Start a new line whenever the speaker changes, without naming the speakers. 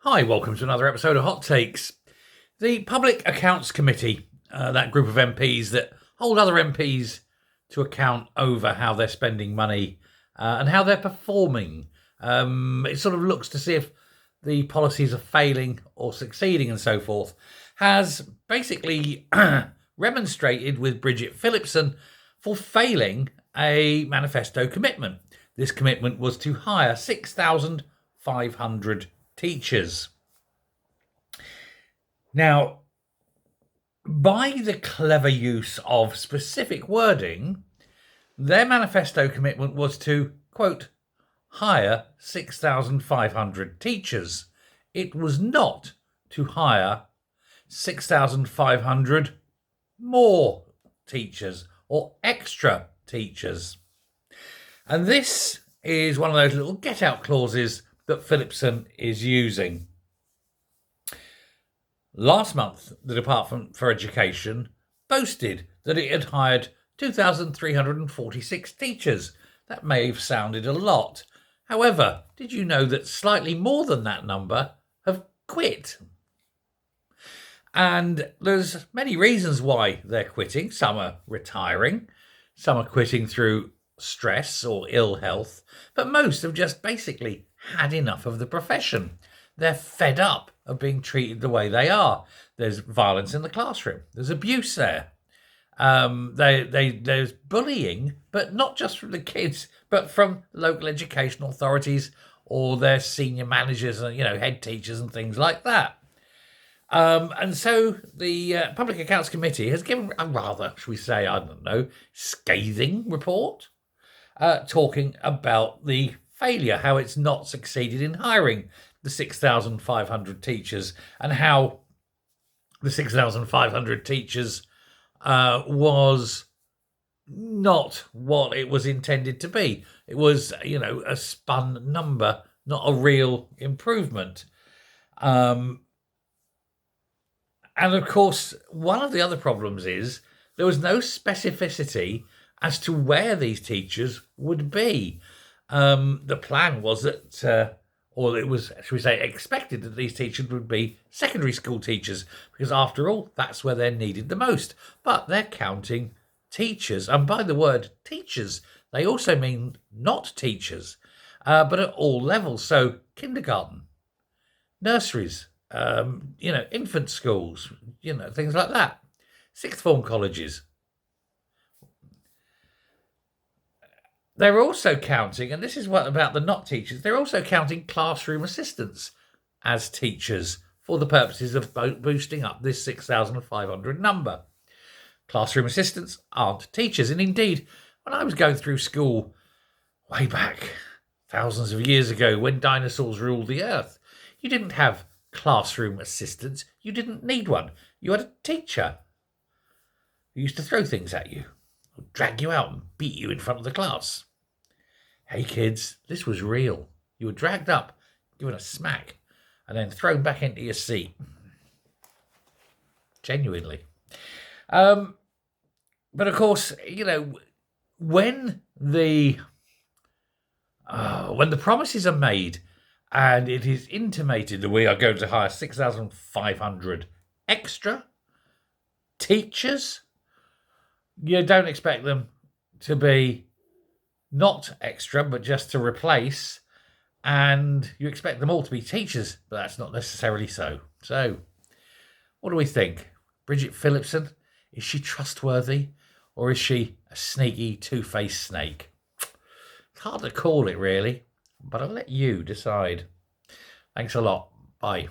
Hi, welcome to another episode of Hot Takes. The Public Accounts Committee, that group of MPs that hold other MPs to account over how they're spending money and how they're performing. It sort of looks to see if the policies are failing or succeeding and so forth, has basically remonstrated with Bridget Phillipson for failing a manifesto commitment. This commitment was to hire 6,500 teachers. Now, by the clever use of specific wording, their manifesto commitment was to, quote, hire 6,500 teachers. It was not to hire 6,500 more teachers or extra teachers. And this is one of those little get-out clauses that Phillipson is using. Last month, the Department for Education boasted that it had hired 2,346 teachers. That may have sounded a lot. However, did you know that slightly more than that number have quit? And there's many reasons why they're quitting. Some are retiring, some are quitting through stress or ill health, but most have just basically had enough of the profession. They're fed up of being treated the way they are. There's violence in the classroom. There's abuse there. There's bullying, but not just from the kids, but from local education authorities or their senior managers and head teachers and things like that. And so the Public Accounts Committee has given a rather, shall we say, scathing report, talking about the failure, how it's not succeeded in hiring the 6,500 teachers and how the 6,500 teachers was not what it was intended to be. It was, a spun number, not a real improvement. And of course, one of the other problems is there was no specificity as to where these teachers would be. The plan was that, or it was, should we say, expected that these teachers would be secondary school teachers, because after all, that's where they're needed the most. But they're counting teachers. And by the word teachers, they also mean not teachers, but at all levels. So kindergarten, nurseries, infant schools, things like that. Sixth form colleges. They're also counting, and this is what about the not teachers, they're also counting classroom assistants as teachers for the purposes of boosting up this 6,500 number. Classroom assistants aren't teachers. And indeed, when I was going through school way back, thousands of years ago, when dinosaurs ruled the earth, you didn't have classroom assistants. You didn't need one. You had a teacher who used to throw things at you, drag you out and beat you in front of the class. Hey kids, this was real. You were dragged up, given a smack, and then thrown back into your seat. Genuinely. But of course, when the promises are made and it is intimated that we are going to hire 6,500 extra teachers, you don't expect them to be not extra, but just to replace. And you expect them all to be teachers, but that's not necessarily so. So, what do we think? Bridget Phillipson, is she trustworthy? Or is she a sneaky, two-faced snake? It's hard to call it, really, but I'll let you decide. Thanks a lot. Bye.